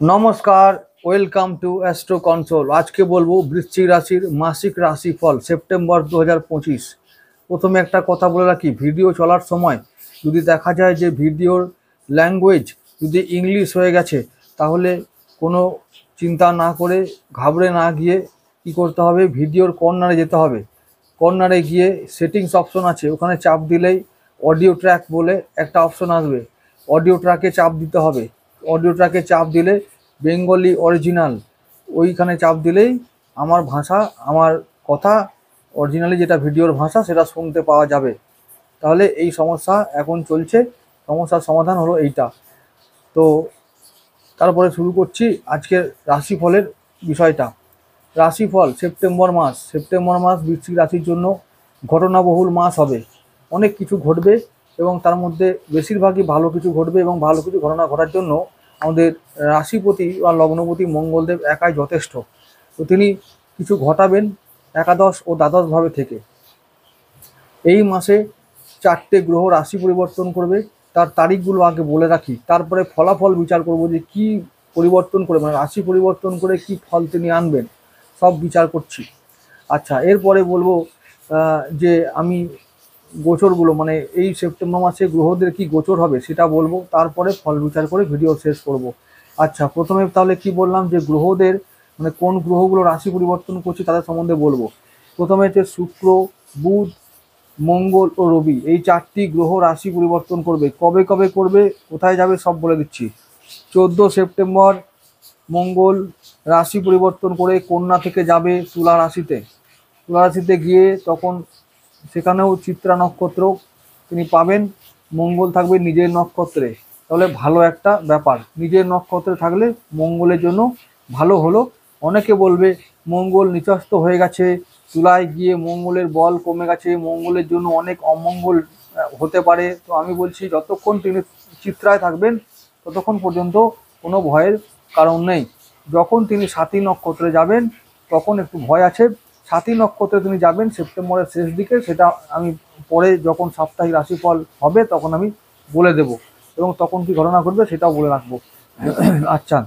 নমস্কার, welcome to astro console. আজকে বলবো বৃশ্চিক রাশির মাসিক রাশিফল সেপ্টেম্বর 2025। প্রথমে একটা কথা বলে রাখি, ভিডিও চলার সময় যদি দেখা যায় যে ভিডিওর ল্যাঙ্গুয়েজ যদি ইংলিশ হয়ে গেছে, তাহলে কোনো চিন্তা না করে, ঘাবড়ে না গিয়ে কী করতে হবে, ভিডিওর কর্নারে যেতে হবে। কর্নারে গিয়ে সেটিংস অপশন আছে, ওখানে চাপ দিলেই অডিও ট্র্যাক বলে একটা অপশন আসবে। অডিও ট্র্যাকে চাপ দিতে হবে। অডিও ট্র্যাকে চাপ দিলে বেঙ্গলি অরিজিনাল, ওইখানে চাপ দিলেই আমার ভাষা, আমার কথা, অরিজিনালি যেটা ভিডিওর ভাষা সেটা শুনতে পাওয়া যাবে। তাহলে এই সমস্যা এখন চলছে, সমস্যার সমাধান হলো এইটা। তো তারপরে শুরু করছি আজকের রাশিফলের বিষয়টা। রাশিফল সেপ্টেম্বর মাস বৃশ্চিক রাশির জন্য ঘটনাবহুল মাস হবে। অনেক কিছু ঘটবে এবং তার মধ্যে বেশিরভাগই ভালো কিছু ঘটবে, এবং ভালো কিছু ঘটনা ঘটার জন্য আমাদের রাশিপতি বা লগ্নপতি মঙ্গলদেব একাই যথেষ্ট। তো তিনি কিছু ঘটাবেন একাদশ ও দ্বাদশ ভাবে থেকে। এই মাসে 4টে গ্রহ রাশি পরিবর্তন করবে। তার তারিখগুলো আগে বলে রাখি, তারপরে ফলাফল বিচার করব যে কি পরিবর্তন করে, মানে রাশি পরিবর্তন করে কি ফল তিনি আনবেন, সব বিচার করছি। আচ্ছা, এরপরে বলবো যে আমি গোচরগুলো, মানে এই সেপ্টেম্বর মাসে গ্রহদের কি গোচর হবে সেটা বলবো, তারপরে ফল বিচার করে ভিডিও শেষ করব। আচ্ছা, প্রথমে তাহলে কি বললাম যে গ্রহদের, মানে কোন গ্রহগুলো রাশি পরিবর্তন করছে তাদের সম্বন্ধে বলবো। প্রথমে হচ্ছে শুক্র, বুধ, মঙ্গল ও রবি, এই 4টি গ্রহ রাশি পরিবর্তন করবে। কবে কবে করবে, কোথায় যাবে, সব বলে দিচ্ছি। 14 সেপ্টেম্বর মঙ্গল রাশি পরিবর্তন করে কন্যা থেকে যাবে তুলা রাশিতে। তুলা রাশিতে গিয়ে তখন সেখানেও চিত্রা নক্ষত্র তিনি পাবেন। মঙ্গল থাকবে নিজের নক্ষত্রে, তাহলে ভালো একটা ব্যাপার। নিজের নক্ষত্রে থাকলে মঙ্গলের জন্য ভালো হলো। অনেকে বলবে মঙ্গল নিচস্থ হয়ে গেছে, তুলায় গিয়ে মঙ্গলের বল কমে গেছে, মঙ্গলের জন্য অনেক অমঙ্গল হতে পারে। তো আমি বলছি যতক্ষণ তিনি চিত্রায় থাকবেন ততক্ষণ পর্যন্ত কোনো ভয়ের কারণ নেই। যখন তিনি সাথী নক্ষত্রে যাবেন তখন একটু ভয় আছে। সাথী নক্ষত্রে তিনি যাবেন সেপ্টেম্বরের শেষ দিকে, সেটা আমি পরে যখন সাপ্তাহিক রাশিফল হবে তখন আমি বলে দেব, এবং তখন কি ঘটনা ঘটবে সেটাও বলে রাখবো। আচ্ছা,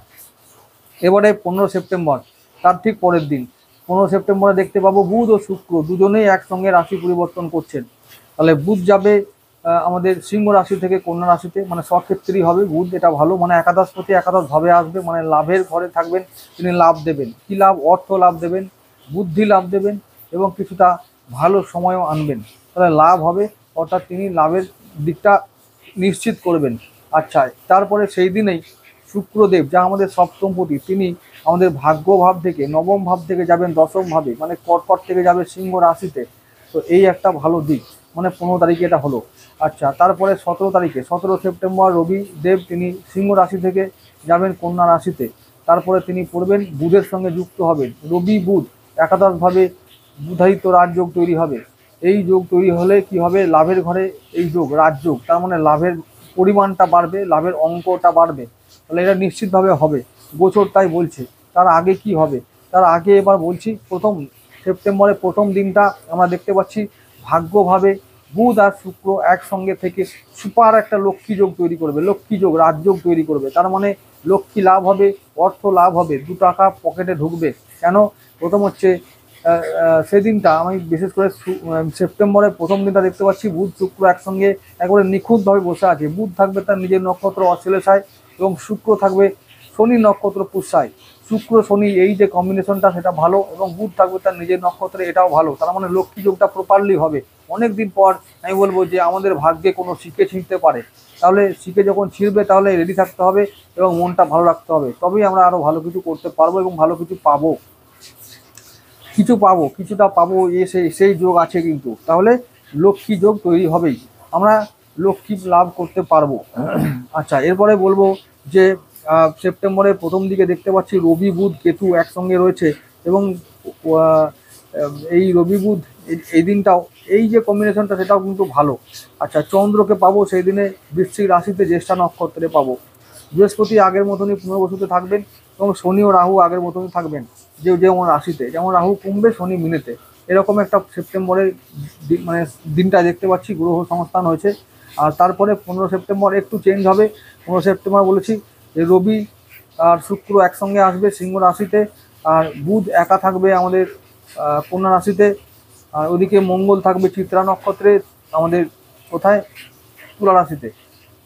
এবারে 15 সেপ্টেম্বর, তার ঠিক পরের দিন 15 সেপ্টেম্বরে দেখতে পাবো বুধ ও শুক্র দুজনেই একসঙ্গে রাশি পরিবর্তন করছেন। তাহলে বুধ যাবে আমাদের সিংহ রাশি থেকে কন্যা রাশিতে, মানে স্বক্ষেত্রী হবে বুধ, এটা ভালো। মানে একাদশপতি একাদশ ভাবে আসবে, মানে লাভের ঘরে থাকবেন, তিনি লাভ দেবেন। কী লাভ? অর্থ লাভ দেবেন, বুদ্ধি লাভ দেবেন, এবং কিছুটা ভালো সময়ও আনবেন। তাহলে লাভ হবে, অর্থাৎ তিনি লাভের দিকটা নিশ্চিত করবেন। আচ্ছা, তারপরে সেই দিনেই শুক্রদেব, যা আমাদের সপ্তমপতি, তিনি আমাদের ভাগ্য ভাব থেকে, নবম ভাব থেকে যাবেন দশম ভাবে, মানে কর্কট থেকে যাবে সিংহ রাশিতে। তো এই একটা ভালো দিক, মানে 15 তারিখে এটা হলো। আচ্ছা, তারপরে 17 তারিখে 17 সেপ্টেম্বর রবি দেব তিনি সিংহ রাশি থেকে যাবেন কন্যা রাশিতে। তারপরে তিনি পড়বেন বুধের সঙ্গে যুক্ত হবেন। রবি বুধ একাদশভাবে বুধায়িত রাজযোগ তৈরি হবে। এই যোগ তৈরি হলে কি হবে? লাভের ঘরে এই যোগ, রাজযোগ, তার মানে লাভের পরিমাণটা বাড়বে, লাভের অঙ্কটা বাড়বে। তাহলে এটা নিশ্চিতভাবে হবে, গোচর তাই বলছে। তার আগে কি হবে? তার আগে এবার বলছি, প্রথম সেপ্টেম্বরের প্রথম দিনটা আমরা দেখতে পাচ্ছি ভাগ্যভাবে বুধ আর শুক্র একসঙ্গে থেকে সুপার একটা লক্ষ্মী যোগ তৈরি করবে, লক্ষ্মী যোগ, রাজযোগ তৈরি করবে। তার মানে লক্ষ্মী লাভ হবে, অর্থ লাভ হবে, 2 টাকা পকেটে ঢুকবে। কেন? প্রথম হচ্ছে সেদিনটা আমি বিশেষ করে সেপ্টেম্বরের প্রথম দিনটা দেখতে পাচ্ছি বুধ শুক্র একসঙ্গে একবারে নিখুঁতভাবে বসে আছে। বুধ থাকবে তার নিজের নক্ষত্র অশ্লেষায়, এবং শুক্র থাকবে শনি নক্ষত্র পুষ্যায়। শুক্র শনি এই যে কম্বিনেশনটা সেটা ভালো, এবং বুধ থাকবে তার নিজের নক্ষত্রে, এটাও ভালো। তার মানে লক্ষ্মী যোগটা প্রপারলি হবে। অনেক দিন পর আমি বলবো যে আমাদের ভাগ্যে কোনো শিখে ছিঁড়তে পারে, তাহলে শিখে যখন ছিঁড়বে তাহলে রেডি থাকতে হবে এবং মনটা ভালো রাখতে হবে, তবেই আমরা আরও ভালো কিছু করতে পারবো এবং ভালো কিছু পাবো। কিছুটা পাবো, সেই যোগ আছে কিন্তু। তাহলে লক্ষ্মী যোগ তৈরি হবেই, আমরা লক্ষ্মী লাভ করতে পারবো। আচ্ছা, এরপরে বলবো যে সেপ্টেম্বরের প্রথম দিকে দেখতে পাচ্ছি রবি বুধ কেতু একসঙ্গে রয়েছে, এবং এই রবি বুধ এই দিনটাও, এই যে কম্বিনেশনটা সেটাও কিন্তু ভালো। আচ্ছা, চন্দ্রকে পাবো সেই দিনে বৃশ্চিক রাশিতে জ্যেষ্ঠা নক্ষত্রে পাবো। বৃহস্পতি আগের মতনই পুনর্বসুতে থাকবেন, এবং শনি ও রাহু আগের মতনই থাকবেন, যেমন রাশিতে, যেমন রাহু কুম্ভে শনি মিনেতে। এরকম একটা সেপ্টেম্বরের মানে দিনটা দেখতে পাচ্ছি, গ্রহ সংস্থান হয়েছে। আর তারপরে 15 সেপ্টেম্বর একটু চেঞ্জ হবে। 15 সেপ্টেম্বর বলেছি যে রবি আর শুক্র একসঙ্গে আসবে সিংহ রাশিতে, আর বুধ একা থাকবে আমাদের কন্যা রাশিতে, আর ওদিকে মঙ্গল থাকবে চিত্রা নক্ষত্রে আমাদের কোথায় তুলা রাশিতে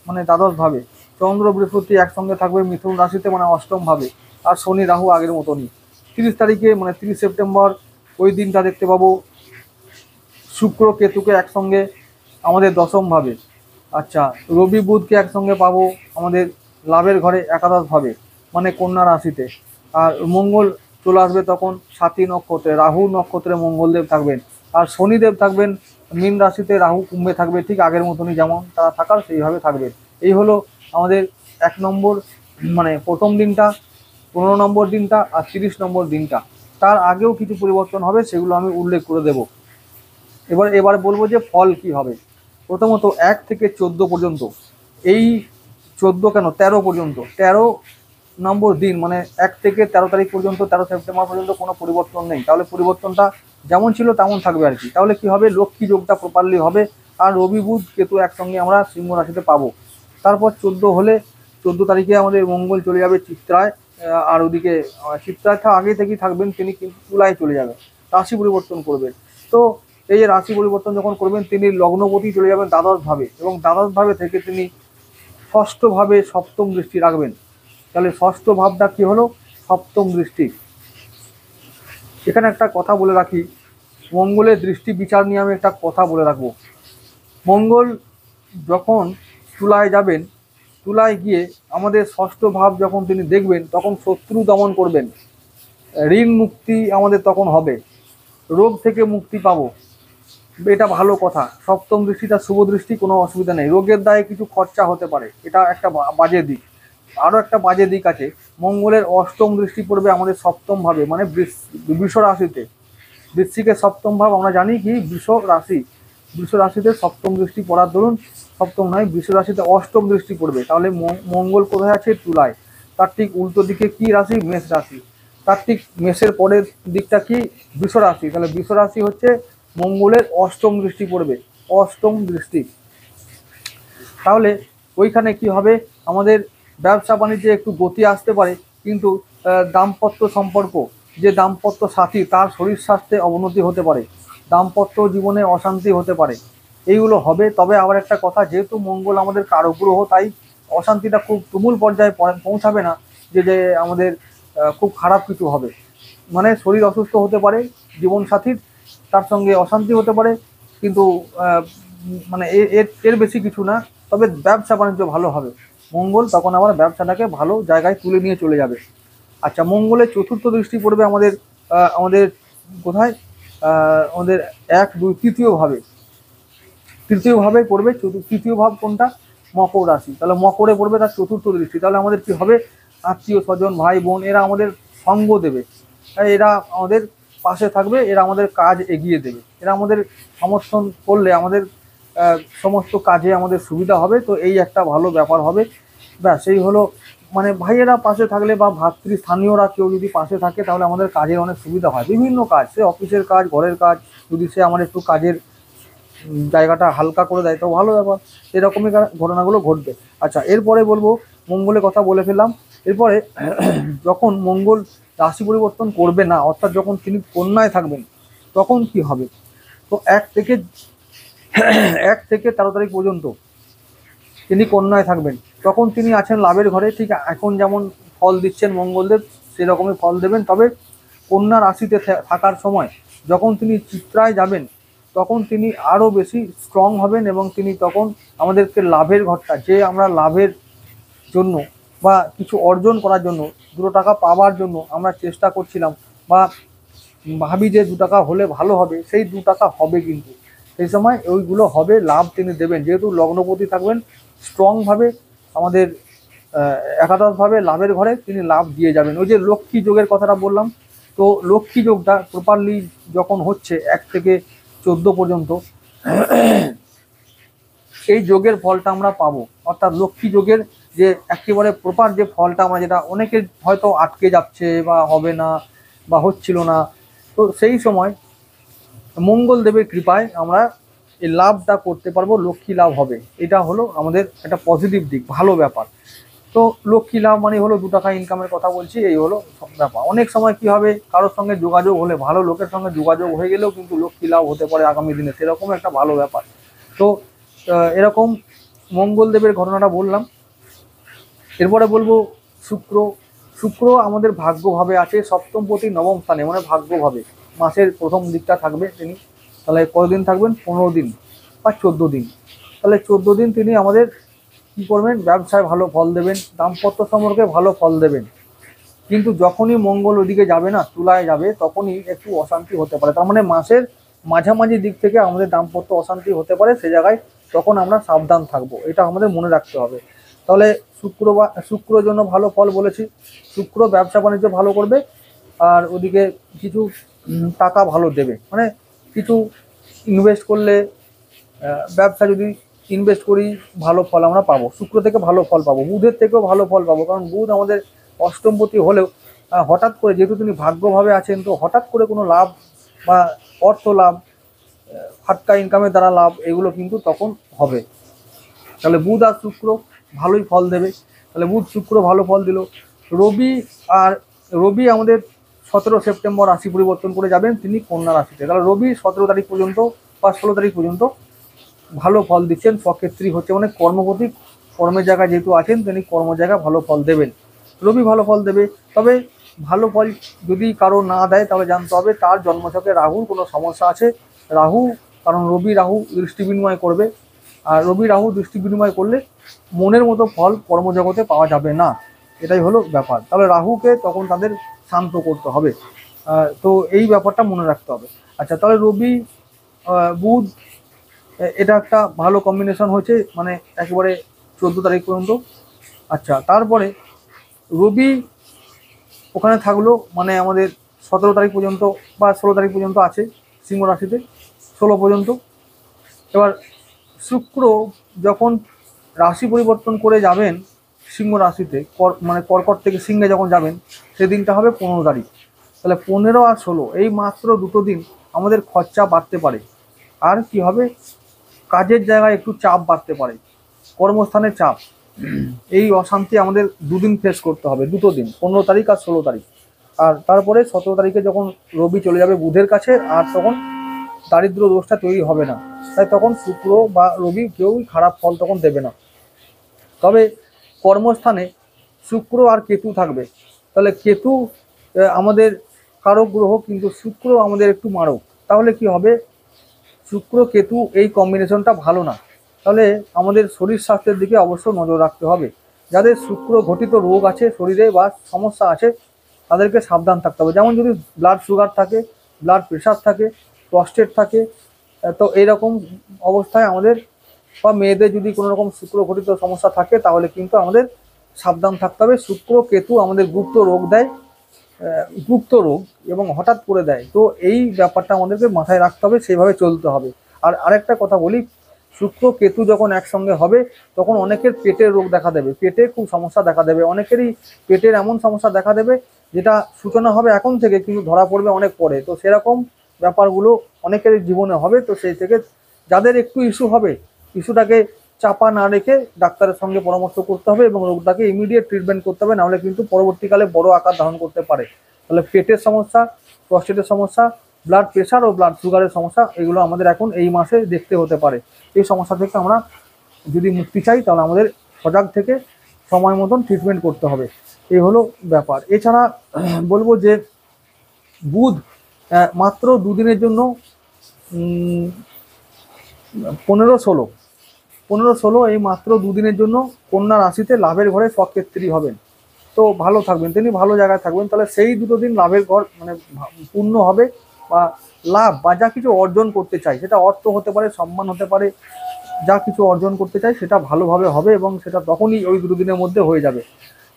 মানে দ্বাদশ ভাবে, চন্দ্র বৃহস্পতি একসঙ্গে থাকবে মিথুন রাশিতে মানে অষ্টম ভাবে, আর শনি রাহু আগের মতনই। 30 তারিখে মানে 30 সেপ্টেম্বর ওই দিনটা দেখতে পাবো শুক্র কেতুকে একসঙ্গে আমাদের দশম ভাবে। আচ্ছা, রবি বুধকে একসঙ্গে পাবো আমাদের লাভের ঘরে একাদশ ভাবে মানে কন্যা রাশিতে, আর মঙ্গল চলে আসবে তখন সাতী নক্ষত্রে, রাহু নক্ষত্রে মঙ্গলদেব থাকবেন, আর শনিদেব থাকবেন মীন রাশিতে, রাহু কুম্ভে থাকবে ঠিক আগের মতনই যেমন তারা থাকার সেইভাবে থাকবে। এই হলো আমাদের 1 নম্বর মানে প্রথম দিনটা, 15 নম্বর দিনটা আর 30 নম্বর দিনটা। তার আগেও কিছু পরিবর্তন হবে, সেগুলো আমি উল্লেখ করে দেব। এবার বলবো যে ফল কি হবে। প্রথমত 1 থেকে 14 পর্যন্ত, এই 14 কেন 13 পর্যন্ত, 13 নম্বর দিন মানে 1 থেকে 13 তারিখ পর্যন্ত, 13 সেপ্টেম্বর পর্যন্ত কোনো পরিবর্তন নেই। তাহলে পরিবর্তনটা যেমন ছিল তেমন থাকবে আর কি। তাহলে কি হবে, লক্ষ্মী যোগটা প্রপারলি হবে, আর রবি বুধ কেতু একসঙ্গে আমরা সিংহ রাশিতে পাবো। তারপর 14 হলে 14 তারিখে আমাদের মঙ্গল চলে যাবে চিত্রায়, আর ওদিকে চিত্রায় আগে থেকেই থাকবেন তিনি, কিন্তু তুলায় চলে যাবে, রাশি পরিবর্তন করবেন। তো এই যে রাশি পরিবর্তন যখন করবেন তিনি লগ্নপতি চলে যাবেন দ্বাদশ ভাবে, এবং দ্বাদশ ভাবে থেকে তিনি ষষ্ঠ ভাবে সপ্তম দৃষ্টি রাখবেন। তাহলে ষষ্ঠ ভাবটা কি হলো, সপ্তম দৃষ্টি। এখানে একটা কথা বলে রাখি, মঙ্গলের দৃষ্টি বিচার নিয়ে আমি একটা কথা বলে রাখবো। মঙ্গল যখন তুলায় যাবেন, তুলায় গিয়ে আমাদের ষষ্ঠ ভাব যখন তিনি দেখবেন তখন শত্রু দমন করবেন, ঋণ মুক্তি আমাদের তখন হবে, রোগ থেকে মুক্তি পাবো, এটা ভালো কথা। সপ্তম দৃষ্টিটা শুভ দৃষ্টি, কোনো অসুবিধা নেই। রোগের দায়ে কিছু খরচা হতে পারে, এটা একটা বাজে দিক। আরও একটা বাজে দিক আছে, মঙ্গলের অষ্টম দৃষ্টি পড়বে আমাদের সপ্তম ভাবে মানে বৃষ রাশিতে। বৃশ্চিকের সপ্তম ভাব আমরা জানি কি বৃষ রাশি, বৃষ রাশিতে সপ্তম দৃষ্টি পড়ার দরুন, সপ্তম নয় বৃষ রাশিতে অষ্টম দৃষ্টি পড়বে। তাহলে মঙ্গল কোথায় আছে, তুলায়। তার ঠিক উল্টো দিকে কি রাশি, মেষ রাশি। তার ঠিক মেষের পরের দিকটা কি, বৃষ রাশি। তাহলে বৃষ রাশি হচ্ছে মঙ্গলের অষ্টম দৃষ্টি পড়বে, অষ্টম দৃষ্টি। তাহলে ওইখানে কি হবে, আমাদের ব্যবসা বাণিজ্যে একটু গতি আসতে পারে, কিন্তু দাম্পত্য সম্পর্ক, যে দাম্পত্য সাথী তার শরীর স্বাস্থ্যে অবনতি হতে পারে, দাম্পত্য জীবনে অশান্তি হতে পারে, এইগুলো হবে। তবে আবার একটা কথা, যেহেতু মঙ্গল আমাদের কারগ্রহ, তাই অশান্তিটা খুব তুমুল পর্যায়ে পৌঁছাবে না যে আমাদের খুব খারাপ কিছু হবে। মানে শরীর অসুস্থ হতে পারে জীবনসাথীর, তার সঙ্গে অশান্তি হতে পারে, কিন্তু মানে এর বেশি কিছু না। তবে ব্যবসা বাণিজ্য ভালো হবে, মঙ্গল তখন আবার ব্যবসাটাকে ভালো জায়গায় তুলে নিয়ে চলে যাবে। আচ্ছা, মঙ্গলের চতুর্থ দৃষ্টি পড়বে আমাদের আমাদের কোথায়, আমাদের 1, 2, তৃতীয় ভাবে, তৃতীয় ভাবে পড়বে। তৃতীয় ভাব কোনটা, মকর রাশি। তাহলে মকরে পড়বে তার চতুর্থ দৃষ্টি। তাহলে আমাদের কি হবে, আত্মীয় স্বজন ভাই বোন এরা আমাদের সঙ্গ দেবে, এরা আমাদের পাশে থাকবে, এরা আমাদের কাজ এগিয়ে দেবে, এরা আমাদের সমর্থন করলে আমাদের সমস্ত কাজে আমাদের সুবিধা হবে। তো এই একটা ভালো ব্যাপার হবে। ব্যাস এই হলো, মানে ভাইয়েরা পাশে থাকলে বা স্থানীয়রা কেউ যদি পাশে থাকে তাহলে আমাদের কাজের অনেক সুবিধা হয়। বিভিন্ন কাজ, সে অফিসের কাজ, ঘরের কাজ, যদি সে আমার একটু কাজের জায়গাটা হালকা করে দেয় তো ভালো ব্যাপার। এরকমই ঘটনাগুলো ঘটবে। আচ্ছা, এরপরে বলবো, মঙ্গলের কথা বলে ফেললাম। এরপরে যখন মঙ্গল রাশি পরিবর্তন করবে না, অর্থাৎ যখন তিনি কন্যায় থাকবেন তখন কি হবে। তো 1 থেকে 13 তারিখ পর্যন্ত তিনি কন্যায় থাকবেন, তখন তিনি আছেন লাভের ঘরে। ঠিক এখন যেমন ফল দিচ্ছেন মঙ্গলদেব, সেরকমই ফল দেবেন। তবে কন্যা রাশিতে থাকার সময় যখন তিনি চিত্রায় যাবেন তখন তিনি আরও বেশি স্ট্রং হবেন, এবং তিনি তখন আমাদেরকে লাভের ঘরটা, যে আমরা লাভের জন্য বা কিছু অর্জন করার জন্য, 2 টাকা পাওয়ার জন্য আমরা চেষ্টা করছিলাম বা ভাবি যে 2 টাকা হলে ভালো হবে, সেই 2 টাকা হবে, কিন্তু সেই সময় ওইগুলো হবে, লাভ তিনি দেবেন। যেহেতু লগ্নপতি থাকবেন স্ট্রংভাবে, আমাদের একাদশভাবে লাভের ঘরে তিনি লাভ দিয়ে যাবেন। ওই যে লক্ষ্মী যোগের কথাটা বললাম, তো লক্ষ্মী যোগটা প্রপারলি যখন হচ্ছে 1 থেকে 14 পর্যন্ত, এই যোগের ফলটা আমরা পাবো। অর্থাৎ লক্ষ্মী যোগের যে একেবারে প্রপার যে ফলটা আমরা, যেটা অনেকের হয়তো আটকে যাচ্ছে বা হবে না বা হচ্ছিল না, তো সেই সময় মঙ্গলদেবের কৃপায় আমরা এই লাভটা করতে পারবো, লক্ষ্মী লাভ হবে। এটা হলো আমাদের একটা পজিটিভ দিক, ভালো ব্যাপার। তো তো লক্ষ্মী লাভ মানে হলো 2 টাকা ইনকামের কথা বলছি, এই হলো ব্যাপার। অনেক সময় কি হবে, কারোর সঙ্গে যোগাযোগ হলে, ভালো লোকের সঙ্গে যোগাযোগ হয়ে গেলেও কিন্তু লক্ষ্মী লাভ হতে পারে আগামী দিনে, সেরকম একটা ভালো ব্যাপার। তো এরকম মঙ্গলদেবের ঘটনাটা বললাম। এরপরে বলবো শুক্র। শুক্র আমাদের ভাগ্যভাবে আছে সপ্তমপতি নবম স্থানে, মানে ভাগ্যভাবে মাসের প্রথম দিকটা থাকবে তিনি। তাহলে কতদিন থাকবেন? 15 দিন বা 14 দিন। তাহলে 14 দিন তিনি আমাদের কী করবেন? ব্যবসায় ভালো ফল দেবেন, দাম্পত্য সম্পর্কে ভালো ফল দেবেন। কিন্তু যখনই মঙ্গল ওদিকে যাবে না, তুলায় যাবে, তখনই একটু অশান্তি হতে পারে। তার মানে মাসের মাঝামাঝি দিক থেকে আমাদের দাম্পত্য অশান্তি হতে পারে, সে জায়গায় তখন আমরা সাবধান থাকবো, এটা আমাদের মনে রাখতে হবে। তাহলে শুক্রর জন্য ভালো ফল বলেছি। শুক্র ব্যবসা বাণিজ্য ভালো করবে, আর ওদিকে কিছু টাকা ভালো দেবে, মানে কিছু ইনভেস্ট করলে, ব্যবসা যদি ইনভেস্ট করি ভালো ফল আমরা পাবো। শুক্র থেকে ভালো ফল পাবো, বুধের থেকেও ভালো ফল পাবো, কারণ বুধ আমাদের অষ্টমপতি হলেও হঠাৎ করে, যেহেতু তিনি ভাগ্যভাবে আছেন, তো হঠাৎ করে কোনো লাভ বা অর্থ লাভ, ফাটকা ইনকামের দ্বারা লাভ, এগুলো কিন্তু তখন হবে। তাহলে বুধ আর শুক্র ভালোই ফল দেবে। তাহলে বুধ শুক্র ভালো ফল দিল। রবি আমাদের 17 সেপ্টেম্বর রাশি পরিবর্তন করে যাবেন তিনি কন্যা রাশিতে। তাহলে রবি 17 তারিখ পর্যন্ত বা 16 তারিখ পর্যন্ত ভালো ফল দিচ্ছেন, স্বক্ষেত্রী হচ্ছে, মানে কর্মপতি, কর্মের জায়গায় যেহেতু আছেন তিনি কর্ম জায়গায় ভালো ফল দেবেন। রবি ভালো ফল দেবে। তবে ভালো ফল যদি কারো না দেয়, তাহলে জানতে হবে তার জন্মছকে রাহুর কোনো সমস্যা আছে। রাহু, কারণ রবি রাহু দৃষ্টি বিনিময় করবে, আর রবি রাহু দৃষ্টি বিনিময় করলে মনের মতো ফল কর্মজগতে পাওয়া যাবে না, এটাই হলো ব্যাপার। তাহলে রাহুকে তখন তাদের শান্ত করতে হবে। তো এই ব্যাপারটা মনে রাখতে হবে। আচ্ছা, তাহলে রবি বুধ এটা একটা ভালো কম্বিনেশন হয়েছে, মানে একেবারে 14 তারিখ পর্যন্ত। আচ্ছা, তারপরে রবি ওখানে থাকলো, মানে আমাদের 17 তারিখ পর্যন্ত বা 16 তারিখ পর্যন্ত আছে সিংহ রাশিতে, 16 পর্যন্ত। এবার শুক্র যখন রাশি পরিবর্তন করে যাবেন সিংহ রাশিতে, মানে কর্কট থেকে সিংহে যখন যাবেন, সেদিনটা হবে 15 তারিখ। তাহলে 15 আর 16 এই মাত্র 2 দিন আমাদের খরচা বাড়তে পারে। আর কি হবে? কাজের জায়গায় একটু চাপ বাড়তে পারে, কর্মস্থানের চাপ, এই অশান্তি আমাদের 2 দিন ফেস করতে হবে, 2 দিন, 15 তারিখ আর 16 তারিখ। আর তারপরে 17 তারিখে যখন রবি চলে যাবে বুধের কাছে, আর তখন দারিদ্র দোষটা তৈরি হবে না, তাই তখন শুক্র বা রবি কেউই খারাপ ফল তখন দেবে না। তবে কর্মস্থানে শুক্র আর কেতু থাকবে। তাহলে কেতু আমাদের কারক গ্রহ, কিন্তু শুক্র আমাদের একটু মারক। তাহলে কি হবে? শুক্র কেতু এই কম্বিনেশনটা ভালো না। তাহলে আমাদের শরীর স্বাস্থ্যের দিকে অবশ্য নজর রাখতে হবে। যাদের শুক্র ঘটিত রোগ আছে শরীরে বা সমস্যা আছে, তাদেরকে সাবধান থাকতে হবে। যেমন যদি ব্লাড সুগার থাকে, ব্লাড প্রেশার থাকে, প্রস্টেট থাকে, তো এইরকম অবস্থায় আমাদের, বা মেয়েদের যদি কোনো রকম শুক্র ঘটিত সমস্যা থাকে, তাহলে কিন্তু আমাদের সাবধান থাকতে হবে। শুক্র কেতু আমাদের গুপ্ত রোগ দেয়, গুপ্ত রোগ, এবং হঠাৎ করে দেয়। তো এই ব্যাপারটা আমাদেরকে মাথায় রাখতে হবে, সেইভাবে চলতে হবে। আর আরেকটা কথা বলি, শুক্র কেতু যখন একসঙ্গে হবে, তখন অনেকের পেটের রোগ দেখা দেবে, পেটে খুব সমস্যা দেখা দেবে। অনেকেরই পেটের এমন সমস্যা দেখা দেবে যেটা সূচনা হবে এখন থেকে, কিন্তু ধরা পড়বে অনেক পরে। তো সেরকম ব্যাপারগুলো অনেকেরই জীবনে হবে। তো সেই থেকে যাদের একটু ইস্যু হবে, ইস্যুটাকে চাপা না রেখে ডাক্তারের সঙ্গে পরামর্শ করতে হবে এবং রোগটাকে ইমিডিয়েট ট্রিটমেন্ট করতে হবে, নাহলে কিন্তু পরবর্তীকালে বড় আকার ধারণ করতে পারে। তাহলে পেটের সমস্যা, প্রস্টেটের সমস্যা, ব্লাড প্রেশার ও ব্লাড সুগারের সমস্যা, এগুলো আমাদের এখন এই মাসে দেখতে হতে পারে। এই সমস্যা থেকে আমরা যদি মুক্তি চাই, তাহলে আমাদের সজাগ থেকে সময় মতন ট্রিটমেন্ট করতে হবে। এই হলো ব্যাপার। এছাড়া বলবো যে বুধ মাত্র 2 দিনের জন্য 15-16 এই মাত্র 2 দিনের জন্য কন্যা রাশিতে লাভের ঘরে স্বক্ষেত্রী হবেন। তো ভালো থাকবেন, তিনি ভালো জায়গায় থাকবেন। তাহলে সেই 2 দিন লাভের ঘর মানে পূর্ণ হবে, বা লাভ বা যা কিছু অর্জন করতে চাই, সেটা অর্থ হতে পারে, সম্মান হতে পারে, যা কিছু অর্জন করতে চাই সেটা ভালোভাবে হবে, এবং সেটা তখনই ওই 2 দিনের মধ্যে হয়ে যাবে।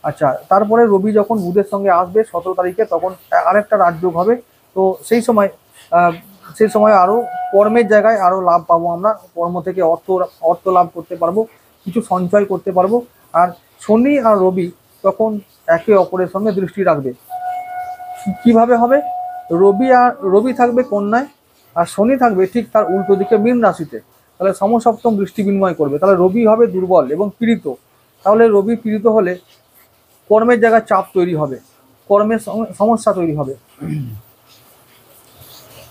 আচ্ছা, তারপরে রবি যখন বুধের সঙ্গে আসবে 17 তারিখে, তখন আরেকটা রাজযোগ হবে। তো সেই সময় আরও কর্মের জায়গায় আরও লাভ পাবো আমরা, কর্ম থেকে অর্থ লাভ করতে পারবো, কিছু সঞ্চয় করতে পারবো। আর শনি আর রবি তখন একে অপরের সঙ্গে দৃষ্টি রাখবে। কিভাবে হবে? রবি থাকবে কন্যায়, আর শনি থাকবে ঠিক তার উল্টো দিকে মীন রাশিতে। তাহলে সমসপ্তম দৃষ্টি বিনিময় করবে। তাহলে রবি হবে দুর্বল এবং পীড়িত, তাহলে রবি পীড়িত হলে কর্মের জায়গায় চাপ তৈরি হবে, কর্মের সমস্যা তৈরি হবে,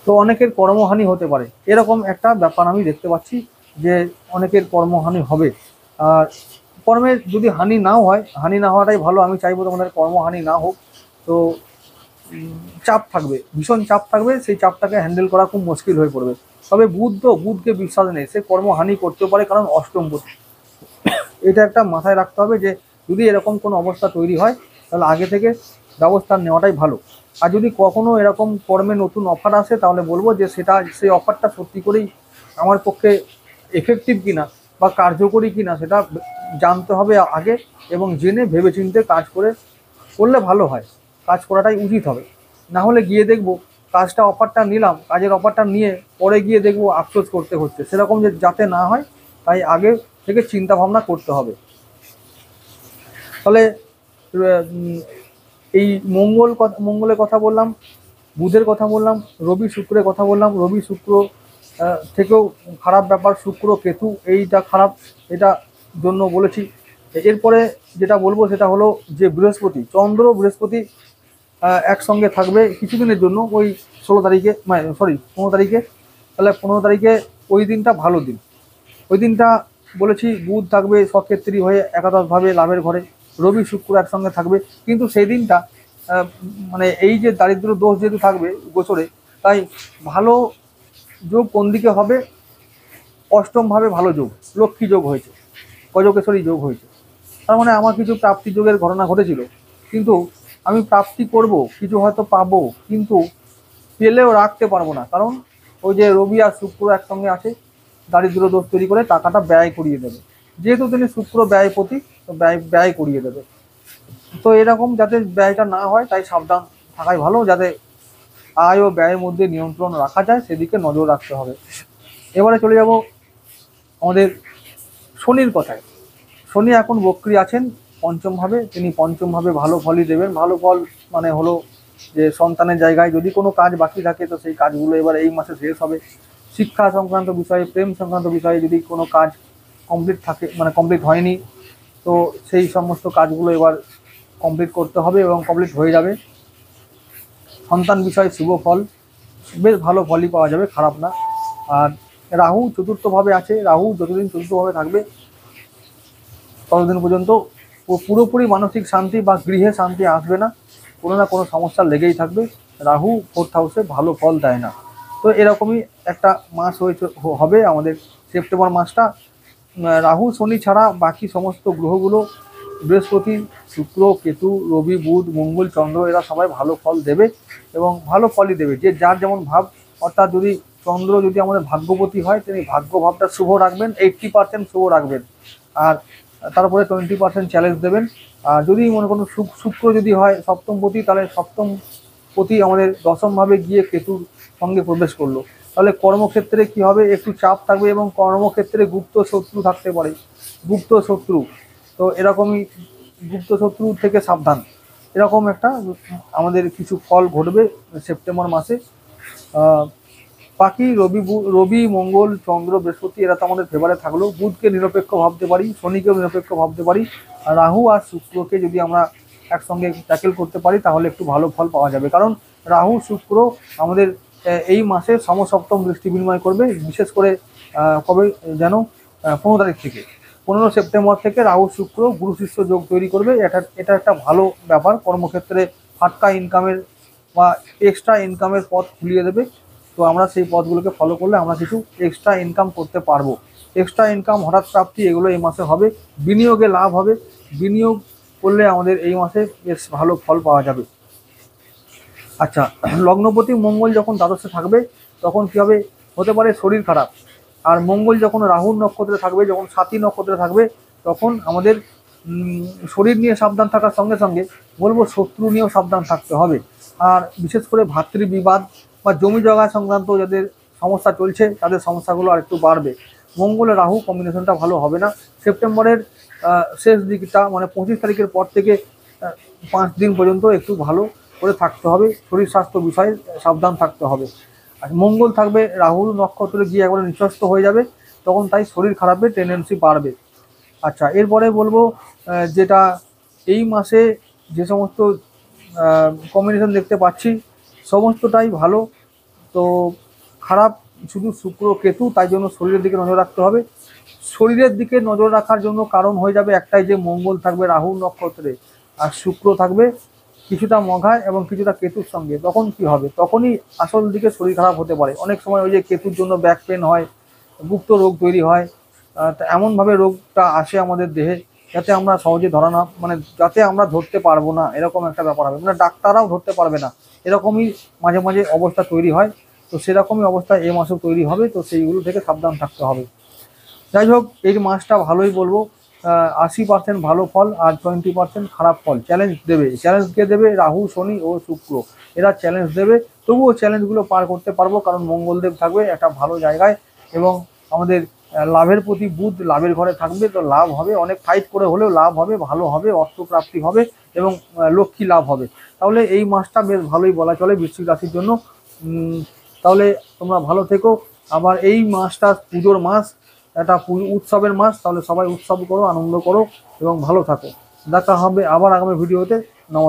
তো অনেকের কর্মহানি হতে পারে। এরকম একটা ব্যাপার আমি দেখতে পাচ্ছি যে অনেকের কর্মহানি হবে। আর কর্মের যদি হানি নাও হয়, হানি না হওয়াটাই ভালো, আমি চাইবো তোমাদের কর্মহানি না হোক। তো চাপ থাকবে, ভীষণ চাপ থাকবে, সেই চাপটাকে হ্যান্ডেল করা খুব মুশকিল হয়ে পড়বে। তবে বুধকে বিশ্বাস নেই, সে কর্মহানি করতে পারে, কারণ অষ্টমপতি। এটা একটা মাথায় রাখতে হবে যে যদি এরকম কোনো অবস্থা তৈরি হয় তাহলে আগে থেকে ব্যবস্থা নেওয়াটাই ভালো। আর যদি কখনো এরকম কর্মে নতুন অফার আসে তাহলে বলবো যে সেই অফারটা সত্যি করেই আমার পক্ষে এফেক্টিভ কিনা বা কার্যকরী কিনা সেটা জানতে হবে আগে, এবং জেনে ভেবেচিন্তে করলে ভালো হয়, কাজ করাটাই উচিত হবে। না হলে গিয়ে দেখবো অফারটা নিলাম, কাজের অফারটা নিয়ে পরে গিয়ে দেখবো আফসোস করতে হচ্ছে। সেরকম যাতে না হয় তাই আগে থেকে চিন্তা ভাবনা করতে হবে। তাহলে এই মঙ্গলের কথা বললাম, বুধের কথা বললাম, রবি শুক্রের কথা বললাম। রবি শুক্র থেকেও খারাপ ব্যাপার, শুক্র কেতু এইটা খারাপ, এটা জন্য বলেছি। এরপরে যেটা বলবো সেটা হলো যে বৃহস্পতি, চন্দ্র বৃহস্পতি একসঙ্গে থাকবে কিছুদিনের জন্য, ওই 16 তারিখে, 15 তারিখে। তাহলে 15 তারিখে ওই দিনটা ভালো দিন। ওই দিনটা বলেছি বুধ থাকবে সক্ষেত্রী হয়ে একাদশভাবে লাভের ঘরে, রবি শুক্র একসঙ্গে থাকবে। কিন্তু সেই দিনটা মানে এই যে দারিদ্র দোষ যেহেতু থাকবে গোচরে, তাই ভালো যোগ কোন দিকে হবে, অষ্টমভাবে ভালো যোগ, লক্ষ্মী যোগ হয়েছে, গজকেশ্বরী যোগ হয়েছে। তার মানে আমার কিছু প্রাপ্তি যোগের ঘটনা ঘটেছিল, কিন্তু আমি প্রাপ্তি করব, কিছু হয়তো পাবো, কিন্তু পেলেও রাখতে পারবো না, কারণ ওই যে রবি আর শুক্র একসঙ্গে আছে, দারিদ্র দোষ তৈরি করে টাকাটা ব্যয় করিয়ে দেবে। যেহেতু তিনি শুক্র ব্যয়পতি, তো ব্যয় করিয়ে দেবে। তো এরকম যাতে ব্যয়টা না হয় তাই সাবধান থাকাই ভালো, যাতে আয় ও ব্যয়ের মধ্যে নিয়ন্ত্রণ রাখা যায় সেদিকে নজর রাখতে হবে। এবারে চলে যাব আমাদের শনির কথায়। শনি এখন বক্রী আছেন পঞ্চমভাবে, তিনি পঞ্চমভাবে ভালো ফলই দেবেন। ভালো ফল মানে হলো যে সন্তানের জায়গায় যদি কোনো কাজ বাকি থাকে তো সেই কাজগুলো এবার এই মাসে শেষ হবে। শিক্ষা সংক্রান্ত বিষয়ে, প্রেম সংক্রান্ত বিষয়ে যদি কোনো কাজ কমপ্লিট থাকে, মানে কমপ্লিট হয়নি, তো সেই সমস্ত কাজগুলো এবার কমপ্লিট করতে হবে এবং কমপ্লিট হয়ে যাবে। সন্তান বিষয়ে শুভ ফল, বেশ ভালো ফলই পাওয়া যাবে, খারাপ না। আর রাহু চতুর্থভাবে আছে, রাহু যতদিন চতুর্থভাবে থাকবে ততদিন পর্যন্ত পুরোপুরি মানসিক শান্তি বা গৃহে শান্তি আসবে না, কোনো না কোনো সমস্যা লেগেই থাকবে। রাহু 4th হাউসে ভালো ফল দেয় না। তো এরকমই একটা মাস হবে আমাদের সেপ্টেম্বর মাসটা। রাহু শনি ছাড়া বাকি সমস্ত গ্রহগুলো, বৃহস্পতি, শুক্র, কেতু, রবি, বুধ, মঙ্গল, চন্দ্র, এরা সবাই ভালো ফল দেবে এবং ভালো ফলই দেবে। যে যার যেমন ভাব, অর্থাৎ যদি চন্দ্র যদি আমাদের ভাগ্যপতি হয় তিনি ভাগ্য ভাবটা শুভ রাখবেন, 80% শুভ রাখবেন, আর তারপরে 20% চ্যালেঞ্জ দেবেন। আর যদি মনে করুন শুক্র যদি হয় সপ্তমপতি, তাহলে সপ্তমপতি আমাদের দশমভাবে গিয়ে কেতুর সঙ্গে প্রবেশ করলো, তাহলে কর্মক্ষেত্রে কি হবে, একটু চাপ থাকবে এবং কর্মক্ষেত্রে গুপ্ত শত্রু থাকতে পারে, গুপ্ত শত্রু। তো এরকমই গুপ্ত শত্রু থেকে সাবধান, এরকম একটা আমাদের কিছু ফল ঘটবে সেপ্টেম্বর মাসে। বাকি রবি, মঙ্গল, চন্দ্র, বৃহস্পতি এরা তো আমাদের ফেভারে থাকলো। বুধকে নিরপেক্ষ ভাবতে পারি, শনিকেও নিরপেক্ষ ভাবতে পারি, আর রাহু আর শুক্রকে যদি আমরা একসঙ্গে ট্যাকেল করতে পারি তাহলে একটু ভালো ফল পাওয়া যাবে। কারণ রাহু শুক্র আমাদের এই মাসে সমসপ্তম দৃষ্টি বিনিময় করবে, বিশেষ করে কবে যেন 15 তারিখ থেকে, 15 সেপ্টেম্বর থেকে রাহু শুক্র গুরু শিষ্য যোগ তৈরি করবে। এটা একটা ভালো ব্যাপার, কর্মক্ষেত্রে ফাটকা ইনকামের বা এক্সট্রা ইনকামের পথ খুলিয়ে দেবে। তো আমরা সেই পথগুলোকে ফলো করলে আমরা কিছু এক্সট্রা ইনকাম করতে পারবো। এক্সট্রা ইনকাম, হঠাৎ প্রাপ্তি, এগুলো এই মাসে হবে। বিনিয়োগে লাভ হবে, বিনিয়োগ করলে আমাদের এই মাসে বেশ ভালো ফল পাওয়া যাবে। আচ্ছা, লগ্নপতি মঙ্গল যখন দ্বাদশে থাকবে তখন কী হবে, হতে পারে শরীর খারাপ। আর মঙ্গল যখন রাহুর নক্ষত্রে থাকবে, যখন সাথী নক্ষত্রে থাকবে, তখন আমাদের শরীর নিয়ে সাবধান থাকার সঙ্গে সঙ্গে বলবো শত্রু নিয়েও সাবধান থাকতে হবে। আর বিশেষ করে ভাতৃবিবাদ বা জমি জগা সংক্রান্ত যাদের সমস্যা চলছে তাদের সমস্যাগুলো আর একটু বাড়বে। মঙ্গল রাহু কম্বিনেশনটা ভালো হবে না। সেপ্টেম্বরের শেষ দিকটা মানে 25 তারিখের পর থেকে 5 দিন পর্যন্ত একটু ভালো করে থাকতে হবে, শরীর স্বাস্থ্য বিষয়ে সাবধান থাকতে হবে। আর মঙ্গল থাকবে রাহুর নক্ষত্রে গিয়ে একবারে নিঃস্বস্ত হয়ে যাবে, তখন তাই শরীর খারাপের টেন্ডেন্সি বাড়বে। আচ্ছা, এরপরে বলবো যেটা এই মাসে যে সমস্ত কম্বিনেশন দেখতে পাচ্ছি সমস্তটাই ভালো। তো খারাপ শুধু শুক্র কেতু, তাই জন্য শরীরের দিকে নজর রাখতে হবে। শরীরের দিকে নজর রাখার জন্য কারণ হয়ে যাবে একটাই, যে মঙ্গল থাকবে রাহু নক্ষত্রে আর শুক্র থাকবে কিছুটা মঘায় এবং কিছুটা কেতুর সঙ্গে। তখন কি হবে, তখনই আসল দিকে শরীর খারাপ হতে পারে। অনেক সময় ওই যে কেতুর জন্য ব্যাক পেন হয়, গুপ্ত রোগ তৈরি হয়। তা এমনভাবে রোগটা আসে আমাদের দেহে যাতে আমরা সহজে ধরা না, মানে যাতে আমরা ধরতে পারবো না, এরকম একটা ব্যাপার হবে, মানে ডাক্তাররাও ধরতে পারবে না, এরকমই মাঝে মাঝে অবস্থা তৈরি হয়। তো সেরকমই অবস্থা এই মাসেও তৈরি হবে, তো সেইগুলো থেকে সাবধান থাকতে হবে। যাই হোক, এই মাসটা ভালোই বলবো। 80% ভালো ফল আর 20% খারাপ ফল চ্যালেঞ্জ দেবে। চ্যালেঞ্জ কে দেবে? রাহু, শনি ও শুক্র, এরা চ্যালেঞ্জ দেবে। তবুও চ্যালেঞ্জগুলো পার করতে পারবো, কারণ মঙ্গলদেব থাকবে একটা ভালো জায়গায় এবং আমাদের লাভের প্রতি বুধ লাভের ঘরে থাকবে। তো লাভ হবে, অনেক ফাইট করে হলেও লাভ হবে, ভালো হবে, অর্থপ্রাপ্তি হবে এবং লক্ষ্মী লাভ হবে। তাহলে এই মাসটা বেশ ভালোই বলা চলে বৃশ্চিক রাশির জন্য। তাহলে তোমরা ভালো থেকো। আবার এই মাসটা পুজোর মাস, একটা উৎসবের মাস, তাহলে সবাই উৎসব করো, আনন্দ করো এবং ভালো থাকো। দেখা হবে আবার আগামী ভিডিওতে। নমস্কার।